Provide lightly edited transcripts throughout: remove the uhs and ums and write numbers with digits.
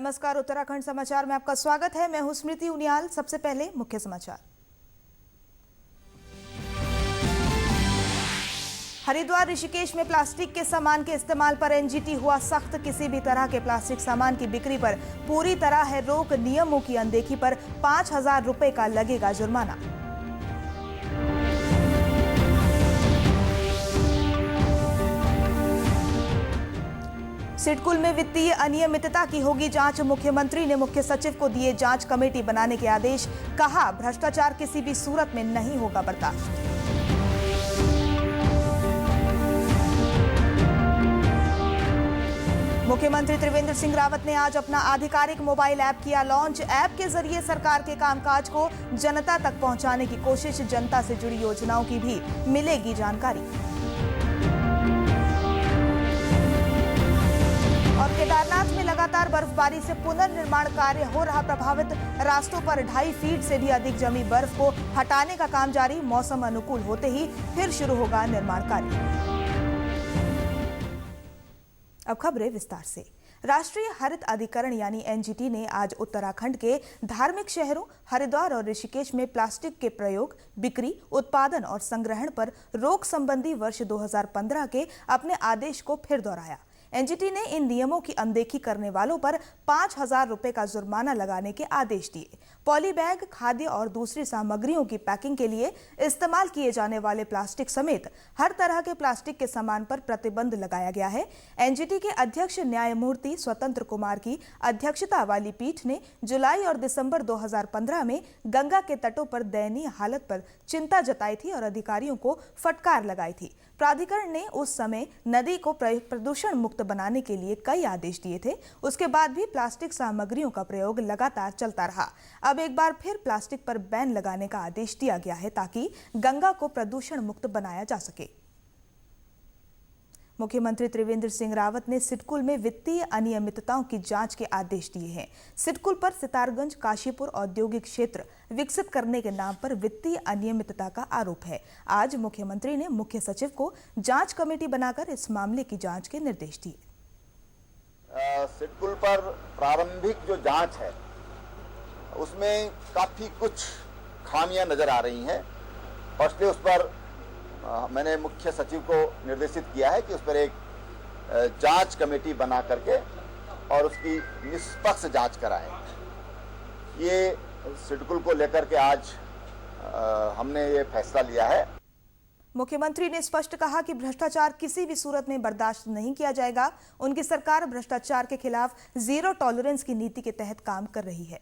नमस्कार, उत्तराखंड समाचार में आपका स्वागत है। मैं हूं स्मृति उनियाल। सबसे पहले मुख्य समाचार। हरिद्वार ऋषिकेश में प्लास्टिक के सामान के इस्तेमाल पर एनजीटी हुआ सख्त। किसी भी तरह के प्लास्टिक सामान की बिक्री पर पूरी तरह है रोक। नियमों की अनदेखी पर 5,000 रुपए का लगेगा जुर्माना। सिडकुल में वित्तीय अनियमितता की होगी जांच। मुख्यमंत्री ने मुख्य सचिव को दिए जांच कमेटी बनाने के आदेश। कहा, भ्रष्टाचार किसी भी सूरत में नहीं होगा बर्दाश्त। मुख्यमंत्री त्रिवेंद्र सिंह रावत ने आज अपना आधिकारिक मोबाइल ऐप किया लॉन्च। ऐप के जरिए सरकार के कामकाज को जनता तक पहुंचाने की कोशिश। जनता से जुड़ी योजनाओं की भी मिलेगी जानकारी। और केदारनाथ में लगातार बर्फबारी से पुनर्निर्माण कार्य हो रहा प्रभावित। रास्तों पर 2.5 फीट से भी अधिक जमी बर्फ को हटाने का काम जारी। मौसम अनुकूल होते ही फिर शुरू होगा निर्माण कार्य। अब खबरें विस्तार से। राष्ट्रीय हरित अधिकरण यानी एनजीटी ने आज उत्तराखंड के धार्मिक शहरों हरिद्वार और ऋषिकेश में प्लास्टिक के प्रयोग, बिक्री, उत्पादन और संग्रहण पर रोक संबंधी वर्ष 2015 के अपने आदेश को फिर दोहराया। एनजीटी ने इन नियमों की अनदेखी करने वालों पर 5,000 रुपए का जुर्माना लगाने के आदेश दिए। पॉली बैग, खाद्य और दूसरी सामग्रियों की पैकिंग के लिए इस्तेमाल किए जाने वाले प्लास्टिक समेत हर तरह के प्लास्टिक के सामान पर प्रतिबंध लगाया गया है। एनजीटी के अध्यक्ष न्यायमूर्ति स्वतंत्र कुमार की अध्यक्षता वाली पीठ ने जुलाई और दिसंबर 2015 में गंगा के तटों पर दयनीय हालत पर चिंता जताई थी और अधिकारियों को फटकार लगाई थी। प्राधिकरण ने उस समय नदी को प्रदूषण मुक्त बनाने के लिए कई आदेश दिए थे। उसके बाद भी प्लास्टिक सामग्रियों का प्रयोग लगातार चलता रहा। अब एक बार फिर प्लास्टिक पर बैन लगाने का आदेश दिया गया है ताकि गंगा को प्रदूषण मुक्त बनाया जा सके। मुख्यमंत्री त्रिवेंद्र सिंह रावत ने सिडकुल में वित्तीय अनियमितताओं की जांच के आदेश दिए हैं। सिडकुल पर सितारगंज काशीपुर औद्योगिक क्षेत्र विकसित करने के नाम पर वित्तीय अनियमितता का आरोप है। आज मुख्यमंत्री ने मुख्य सचिव को जांच कमेटी बनाकर इस मामले की जांच के निर्देश दिए। सिडकुल पर प्रारंभिक जो जांच है उसमें काफी कुछ खामियां नजर आ रही हैं और इसलिए उस पर मैंने मुख्य सचिव को निर्देशित किया है कि उस पर एक जांच कमेटी बना करके और उसकी निष्पक्ष जांच कराएं। ये सिडकुल को लेकर के आज हमने ये फैसला लिया है। मुख्यमंत्री ने स्पष्ट कहा कि भ्रष्टाचार किसी भी सूरत में बर्दाश्त नहीं किया जाएगा। उनकी सरकार भ्रष्टाचार के खिलाफ जीरो टॉलरेंस की नीति के तहत काम कर रही है।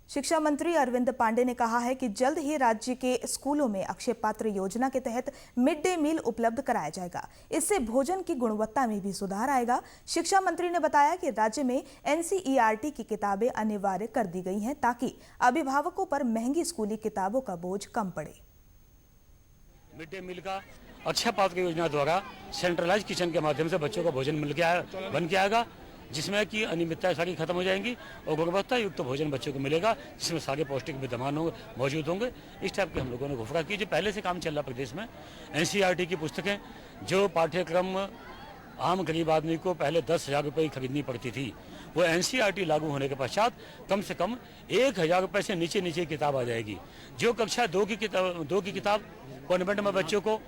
शिक्षा मंत्री अरविंद पांडे ने कहा है कि जल्द ही राज्य के स्कूलों में अक्षय पात्र योजना के तहत मिड डे मील उपलब्ध कराया जाएगा। इससे भोजन की गुणवत्ता में भी सुधार आएगा। शिक्षा मंत्री ने बताया कि राज्य में एनसीईआरटी की किताबें अनिवार्य कर दी गई हैं ताकि अभिभावकों पर महंगी स्कूली किताबों का बोझ कम पड़े। मिड डे मील का अक्षय पात्र योजना द्वारा सेंट्रलाइज किचन के माध्यम से बच्चों का भोजन बन के आएगा, जिसमें कि अनियमितताएं सारी खत्म हो जाएंगी और गुणवत्ता युक्त भोजन बच्चों को मिलेगा, जिसमें सारे पौष्टिक विद्यमान मौजूद होंगे। इस टाइप के हम लोगों ने घोषणा की। जो पहले से काम चल रहा प्रदेश में एनसीईआरटी की पुस्तकें, जो पाठ्यक्रम आम गरीब आदमी को पहले 10,000 रुपये की खरीदनी पड़ती थी, वो एनसीईआरटी लागू होने के पश्चात कम से कम 1,000 रुपये से नीचे नीचे किताब आ जाएगी। जो कक्षा 2 की किताब कॉन्वेंट में बच्चों को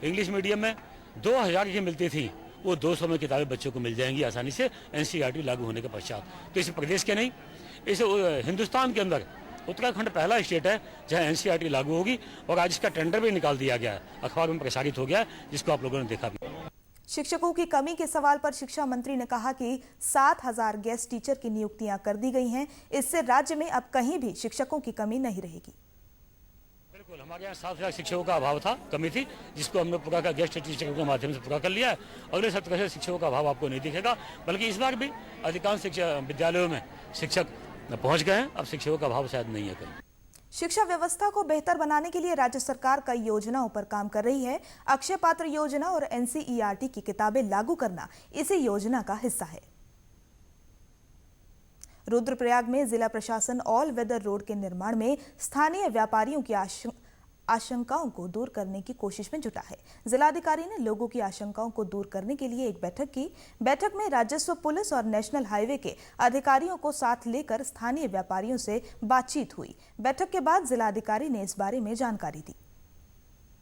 इंग्लिश मीडियम में 2,000 की मिलती थी, वो 200 में किताबें बच्चों को मिल जाएंगी आसानी से एनसीईआरटी लागू होने के पश्चात। तो इस प्रदेश के नहीं, इस हिंदुस्तान के अंदर उत्तराखंड पहला स्टेट है जहां एनसीईआरटी लागू होगी और आज इसका टेंडर भी निकाल दिया गया है, अखबार में प्रसारित हो गया है, जिसको आप लोगों ने देखा भी। शिक्षकों की कमी के सवाल पर शिक्षा मंत्री ने कहा कि 7,000 गेस्ट टीचर की नियुक्तियां कर दी गई हैं। इससे राज्य में अब कहीं भी शिक्षकों की कमी नहीं रहेगी। बिल्कुल, हमारे यहाँ 7,000 शिक्षकों का अभाव था, कमी थी, जिसको हमने पूरा का गेस्ट टीचरों के माध्यम से पूरा कर लिया है। अगले सत्र से शिक्षकों का अभाव आपको नहीं दिखेगा, बल्कि इस बार भी अधिकांश विद्यालयों में शिक्षक पहुंच गए हैं। अब शिक्षकों का अभाव शायद नहीं है कहीं। शिक्षा व्यवस्था को बेहतर बनाने के लिए राज्य सरकार कई योजनाओं पर काम कर रही है। अक्षय पात्र योजना और एनसीईआरटी की किताबें लागू करना इसी योजना का हिस्सा है। रुद्रप्रयाग में जिला प्रशासन ऑल वेदर रोड के निर्माण में स्थानीय व्यापारियों की आशंकाओं को दूर करने की कोशिश में जुटा है। जिलाधिकारी ने लोगों की आशंकाओं को दूर करने के लिए एक बैठक की। बैठक में राजस्व, पुलिस और नेशनल हाईवे के अधिकारियों को साथ लेकर स्थानीय व्यापारियों से बातचीत हुई। बैठक के बाद जिलाधिकारी ने इस बारे में जानकारी दी।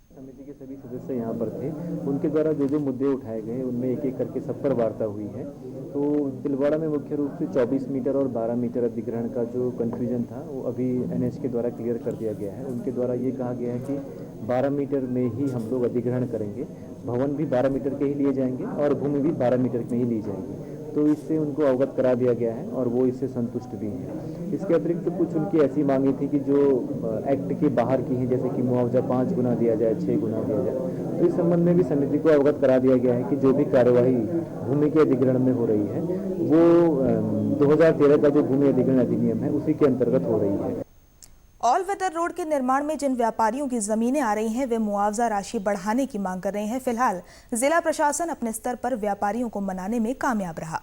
समिति के सभी सदस्य यहाँ पर थे। उनके द्वारा जो जो मुद्दे उठाए गए उनमें एक एक करके सब पर वार्ता हुई है। तो तिलवाड़ा में मुख्य रूप से 24 मीटर और 12 मीटर अधिग्रहण का जो कन्फ्यूजन था वो अभी एनएच के द्वारा क्लियर कर दिया गया है। उनके द्वारा ये कहा गया है कि 12 मीटर में ही हम लोग अधिग्रहण करेंगे, भवन भी 12 मीटर के ही लिए जाएंगे और भूमि भी 12 मीटर में ही ली जाएगी। तो इससे उनको अवगत करा दिया गया है और वो इससे संतुष्ट भी हैं। इसके अतिरिक्त तो कुछ उनकी ऐसी मांगी थी कि जो एक्ट के बाहर की हैं, जैसे कि मुआवजा 5 गुना दिया जाए, 6 गुना दिया जाए। तो इस संबंध में भी समिति को अवगत करा दिया गया है कि जो भी कार्यवाही भूमि के अधिग्रहण में हो रही है वो 2013 का जो भूमि अधिग्रहण अधिनियम है उसी के अंतर्गत हो रही है। ऑल वेदर रोड के निर्माण में जिन व्यापारियों की जमीनें आ रही हैं वे मुआवजा राशि बढ़ाने की मांग कर रहे हैं। फिलहाल जिला प्रशासन अपने स्तर पर व्यापारियों को मनाने में कामयाब रहा।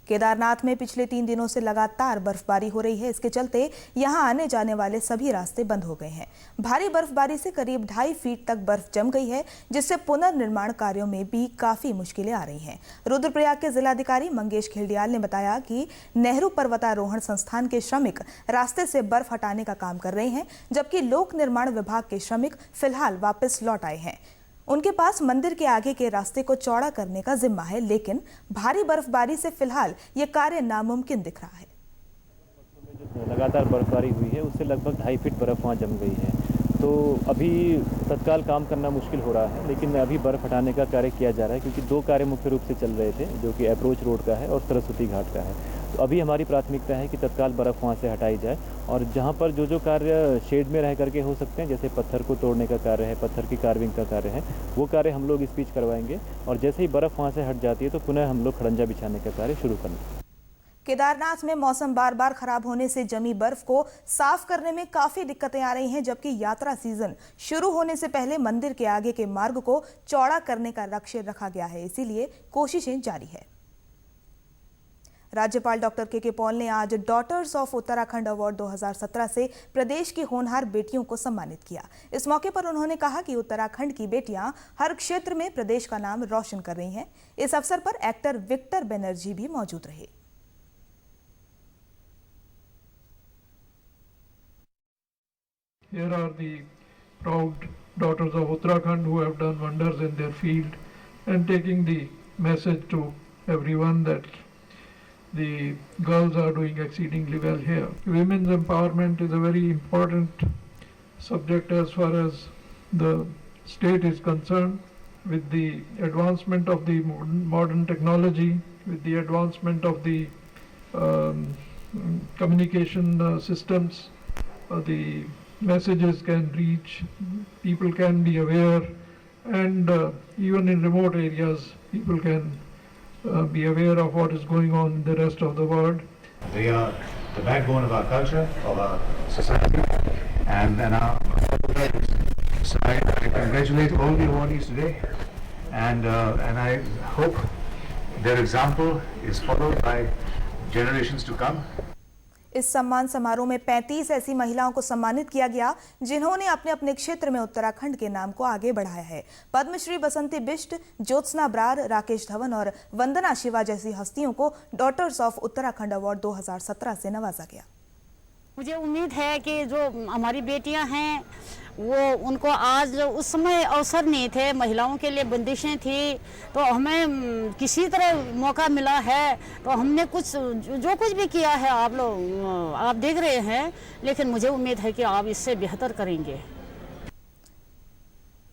केदारनाथ में पिछले 3 दिनों से लगातार बर्फबारी हो रही है। इसके चलते यहां आने जाने वाले सभी रास्ते बंद हो गए हैं। भारी बर्फबारी से करीब 2.5 फीट तक बर्फ जम गई है, जिससे पुनर्निर्माण कार्यों में भी काफी मुश्किलें आ रही हैं। रुद्रप्रयाग के जिलाधिकारी मंगेश खिल्डियाल ने बताया कि नेहरू पर्वतारोहण संस्थान के श्रमिक रास्ते से बर्फ हटाने का काम कर रहे हैं, जबकि लोक निर्माण विभाग के श्रमिक फिलहाल वापस लौट आए हैं। उनके पास मंदिर के आगे के रास्ते को चौड़ा करने का जिम्मा है, लेकिन भारी बर्फबारी से फिलहाल ये कार्य नामुमकिन दिख रहा है। जो लगातार बर्फबारी हुई है उससे लगभग 2.5 फीट बर्फ वहाँ जम गई है। तो अभी तत्काल काम करना मुश्किल हो रहा है, लेकिन अभी बर्फ हटाने का कार्य किया जा रहा है, क्योंकि 2 कार्य मुख्य रूप से चल रहे थे, जो कि अप्रोच रोड का है और सरस्वती घाट का है। तो अभी हमारी प्राथमिकता है कि तत्काल बर्फ़ वहाँ से हटाई जाए और जहाँ पर जो जो कार्य शेड में रह करके हो सकते हैं, जैसे पत्थर को तोड़ने का कार्य है, पत्थर की कार्विंग का कार्य है, वो कार्य हम लोग इस बीच करवाएंगे और जैसे ही बर्फ़ वहाँ से हट जाती है तो पुनः हम लोग खड़ंजा बिछाने का कार्य शुरू करेंगे। केदारनाथ में मौसम बार बार खराब होने से जमी बर्फ को साफ करने में काफी दिक्कतें आ रही हैं, जबकि यात्रा सीजन शुरू होने से पहले मंदिर के आगे के मार्ग को चौड़ा करने का लक्ष्य रखा गया है, इसीलिए कोशिशें जारी है। राज्यपाल डॉक्टर के पॉल ने आज डॉटर्स ऑफ उत्तराखंड अवार्ड 2017 से प्रदेश की होनहार बेटियों को सम्मानित किया। इस मौके पर उन्होंने कहा कि उत्तराखंड की बेटियां हर क्षेत्र में प्रदेश का नाम रोशन कर रही हैं। इस अवसर पर एक्टर विक्टर बनर्जी भी मौजूद रहे। Here are the proud daughters of Uttarakhand who have done wonders in their field and taking the message to everyone that the girls are doing exceedingly well here. Women's empowerment is a very important subject as far as the state is concerned. With the advancement of the modern technology, with the advancement of the communication systems, the messages can reach, people can be aware, and even in remote areas people can be aware of what is going on in the rest of the world. They are the backbone of our culture, of our society, and our so I congratulate all the awardees today, and I hope their example is followed by generations to come. इस सम्मान समारोह में 35 ऐसी महिलाओं को सम्मानित किया गया जिन्होंने अपने अपने क्षेत्र में उत्तराखंड के नाम को आगे बढ़ाया है। पद्मश्री बसंती बिष्ट, ज्योत्सना ब्रार, राकेश धवन और वंदना शिवा जैसी हस्तियों को डॉटर्स ऑफ उत्तराखंड अवार्ड 2017 से नवाजा गया। मुझे उम्मीद है कि जो हमारी बेटियां हैं वो उनको आज उस समय अवसर नहीं थे, महिलाओं के लिए बंदिशें थी, तो हमें किसी तरह मौका मिला है तो हमने कुछ जो कुछ भी किया है आप देख रहे हैं, लेकिन मुझे उम्मीद है कि आप इससे बेहतर करेंगे।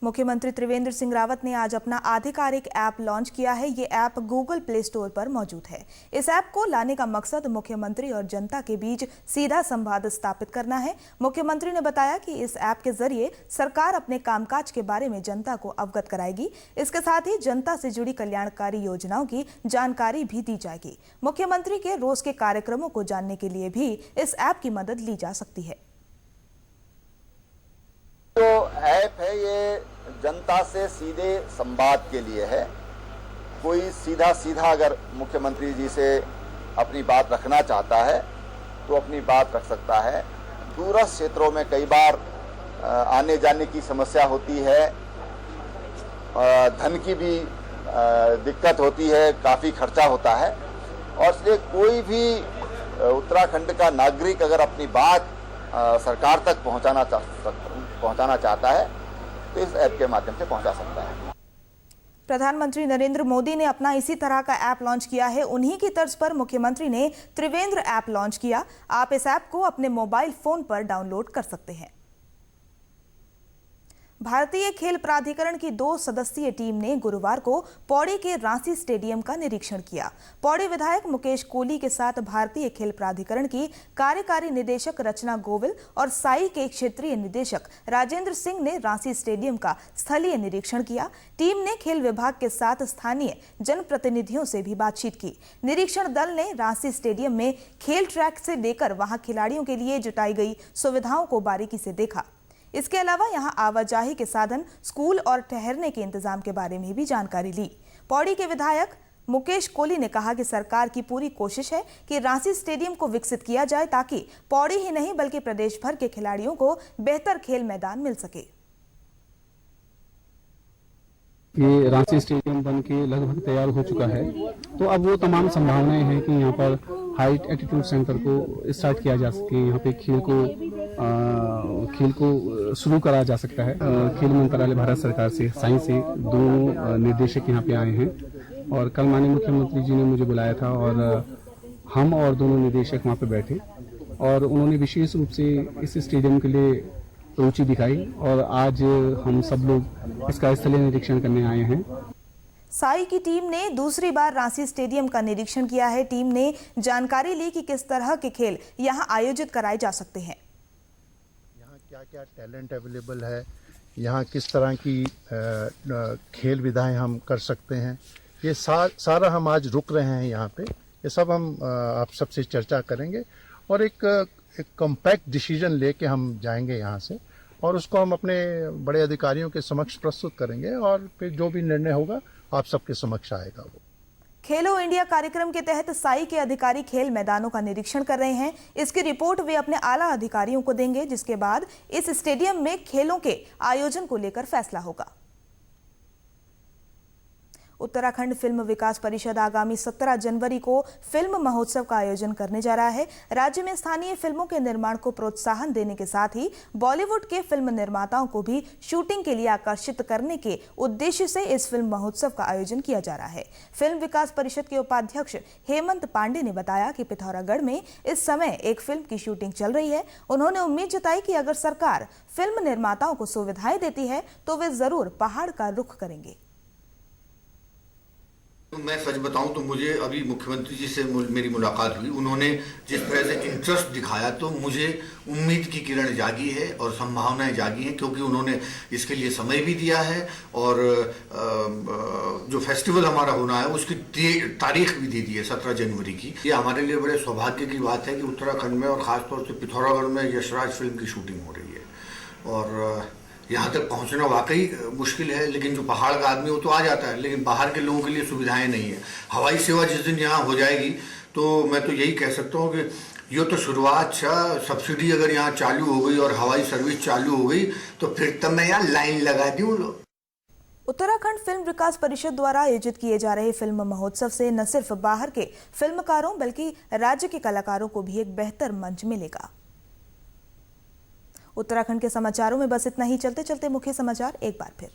मुख्यमंत्री त्रिवेंद्र सिंह रावत ने आज अपना आधिकारिक ऐप लॉन्च किया है। ये ऐप गूगल प्ले स्टोर पर मौजूद है। इस ऐप को लाने का मकसद मुख्यमंत्री और जनता के बीच सीधा संवाद स्थापित करना है। मुख्यमंत्री ने बताया कि इस ऐप के जरिए सरकार अपने कामकाज के बारे में जनता को अवगत कराएगी। इसके साथ ही जनता से जुड़ी कल्याणकारी योजनाओं की जानकारी भी दी जाएगी। मुख्यमंत्री के रोज के कार्यक्रमों को जानने के लिए भी इस ऐप की मदद ली जा सकती है। जो ऐप है ये जनता से सीधे संवाद के लिए है। कोई सीधा अगर मुख्यमंत्री जी से अपनी बात रखना चाहता है तो अपनी बात रख सकता है। दूरस्थ क्षेत्रों में कई बार आने जाने की समस्या होती है, धन की भी दिक्कत होती है, काफ़ी खर्चा होता है और इसलिए कोई भी उत्तराखंड का नागरिक अगर अपनी बात सरकार तक पहुंचाना चाहता है तो इस ऐप के माध्यम से पहुंचा सकता है। प्रधानमंत्री नरेंद्र मोदी ने अपना इसी तरह का ऐप लॉन्च किया है। उन्हीं की तर्ज पर मुख्यमंत्री ने त्रिवेंद्र ऐप लॉन्च किया। आप इस ऐप को अपने मोबाइल फोन पर डाउनलोड कर सकते हैं। भारतीय खेल प्राधिकरण की 2 सदस्यीय टीम ने गुरुवार को पौड़ी के रांसी स्टेडियम का निरीक्षण किया। पौड़ी विधायक मुकेश कोहली के साथ भारतीय खेल प्राधिकरण की कार्यकारी निदेशक रचना गोविल और साई के क्षेत्रीय निदेशक राजेंद्र सिंह ने रांसी स्टेडियम का स्थलीय निरीक्षण किया। टीम ने खेल विभाग के साथ स्थानीय जनप्रतिनिधियों से भी बातचीत की। निरीक्षण दल ने रांसी स्टेडियम में खेल ट्रैक से लेकर वहां खिलाड़ियों के लिए जुटाई गई सुविधाओं को बारीकी से देखा। इसके अलावा यहां आवाजाही के साधन, स्कूल और ठहरने के इंतजाम के बारे में भी जानकारी ली। पौड़ी के विधायक मुकेश कोहली ने कहा कि सरकार की पूरी कोशिश है कि रांसी स्टेडियम को विकसित किया जाए ताकि पौड़ी ही नहीं बल्कि प्रदेश भर के खिलाड़ियों को बेहतर खेल मैदान मिल सके। ये रांची स्टेडियम बन के लगभग तैयार हो चुका है, तो अब वो तमाम संभावनाएं हैं कि यहाँ पर हाई एल्टीट्यूड सेंटर को स्टार्ट किया जा सके, यहाँ पे खेल को शुरू करा जा सकता है। खेल मंत्रालय भारत सरकार से, साई से दोनों निर्देशक यहाँ पे आए हैं और कल माननीय मुख्यमंत्री जी ने मुझे बुलाया था और हम और दोनों निदेशक वहाँ पे बैठे और उन्होंने विशेष रूप से इस स्टेडियम के लिए रुचि दिखाई और आज हम सब लोग इसका स्थलीय निरीक्षण करने आए हैं। साई की टीम ने दूसरी बार रांसी स्टेडियम का निरीक्षण किया है। टीम ने जानकारी ली कि किस तरह के खेल यहां आयोजित कराए जा सकते हैं। यहाँ क्या क्या टैलेंट अवेलेबल है, यहाँ किस तरह की खेल विधाएं हम कर सकते हैं, ये सारा हम आज रुक रहे हैं यहाँ पे। ये सब हम आप सबसे चर्चा करेंगे और एक कॉम्पैक्ट डिसीजन लेके हम जाएंगे यहाँ से और उसको हम अपने बड़े अधिकारियों के समक्ष प्रस्तुत करेंगे और फिर जो भी निर्णय होगा आप सबके समक्ष आएगा। वो खेलो इंडिया कार्यक्रम के तहत साई के अधिकारी खेल मैदानों का निरीक्षण कर रहे हैं। इसकी रिपोर्ट वे अपने आला अधिकारियों को देंगे, जिसके बाद इस स्टेडियम में खेलों के आयोजन को लेकर फैसला होगा। उत्तराखंड फिल्म विकास परिषद आगामी 17 जनवरी को फिल्म महोत्सव का आयोजन करने जा रहा है। राज्य में स्थानीय फिल्मों के निर्माण को प्रोत्साहन देने के साथ ही बॉलीवुड के फिल्म निर्माताओं को भी शूटिंग के लिए आकर्षित करने के उद्देश्य से इस फिल्म महोत्सव का आयोजन किया जा रहा है। फिल्म विकास परिषद के उपाध्यक्ष हेमंत पांडे ने बताया कि पिथौरागढ़ में इस समय एक फिल्म की शूटिंग चल रही है। उन्होंने उम्मीद जताई कि अगर सरकार फिल्म निर्माताओं को सुविधाएं देती है तो वे जरूर पहाड़ का रुख करेंगे। मैं सच बताऊं तो मुझे अभी मुख्यमंत्री जी से मेरी मुलाकात हुई, उन्होंने जिस तरह से इंटरेस्ट दिखाया तो मुझे उम्मीद की किरण जागी है और संभावनाएं जागी हैं, क्योंकि उन्होंने इसके लिए समय भी दिया है और जो फेस्टिवल हमारा होना है उसकी तारीख भी दे दी है 17 जनवरी की। ये हमारे लिए बड़े सौभाग्य की बात है कि उत्तराखंड में और ख़ासतौर से पिथौरागढ़ में यशराज फिल्म की शूटिंग हो रही है और यहाँ तक पहुँचना वाकई मुश्किल है, लेकिन जो पहाड़ का आदमी वो तो आ जाता है, लेकिन बाहर के लोगों के लिए सुविधाएं नहीं है। हवाई सेवा जिस दिन यहाँ हो जाएगी तो मैं तो यही कह सकता हूँ कि ये तो शुरुआत, सब्सिडी अगर यहाँ चालू हो गई और हवाई सर्विस चालू हो गई तो फिर तब मैं यहाँ लाइन लगा दूँ। उत्तराखंड फिल्म विकास परिषद द्वारा आयोजित किए जा रहे फिल्म महोत्सव से न सिर्फ बाहर के फिल्मकारों बल्कि राज्य के कलाकारों को भी एक बेहतर मंच मिलेगा। उत्तराखंड के समाचारों में बस इतना ही। चलते चलते मुख्य समाचार एक बार फिर।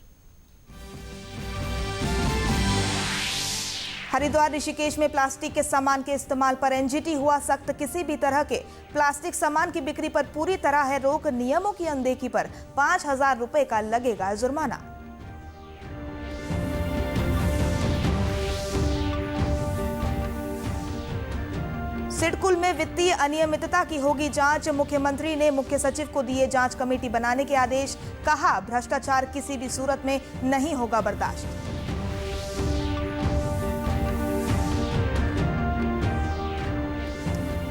हरिद्वार ऋषिकेश में प्लास्टिक के सामान के इस्तेमाल पर एनजीटी हुआ सख्त। किसी भी तरह के प्लास्टिक सामान की बिक्री पर पूरी तरह है रोक। नियमों की अनदेखी पर 5,000 रुपए का लगेगा जुर्माना। सिडकुल में वित्तीय अनियमितता की होगी जांच। मुख्यमंत्री ने मुख्य सचिव को दिए जांच कमेटी बनाने के आदेश। कहा भ्रष्टाचार किसी भी सूरत में नहीं होगा बर्दाश्त।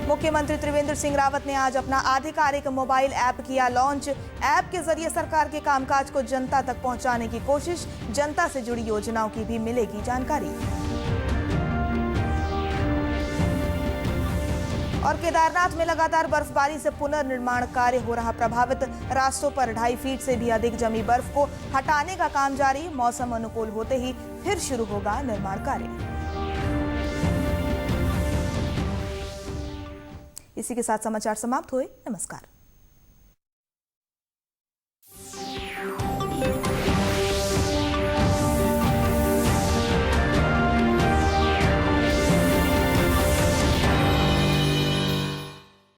मुख्यमंत्री त्रिवेंद्र सिंह रावत ने आज अपना आधिकारिक मोबाइल ऐप किया लॉन्च। ऐप के जरिए सरकार के कामकाज को जनता तक पहुंचाने की कोशिश। जनता से जुड़ी योजनाओं की भी मिलेगी जानकारी। और केदारनाथ में लगातार बर्फबारी से पुनर्निर्माण कार्य हो रहा प्रभावित। रास्तों पर 2.5 फीट से भी अधिक जमी बर्फ को हटाने का काम जारी। मौसम अनुकूल होते ही फिर शुरू होगा निर्माण कार्य। इसी के साथ समाचार समाप्त हुए। नमस्कार।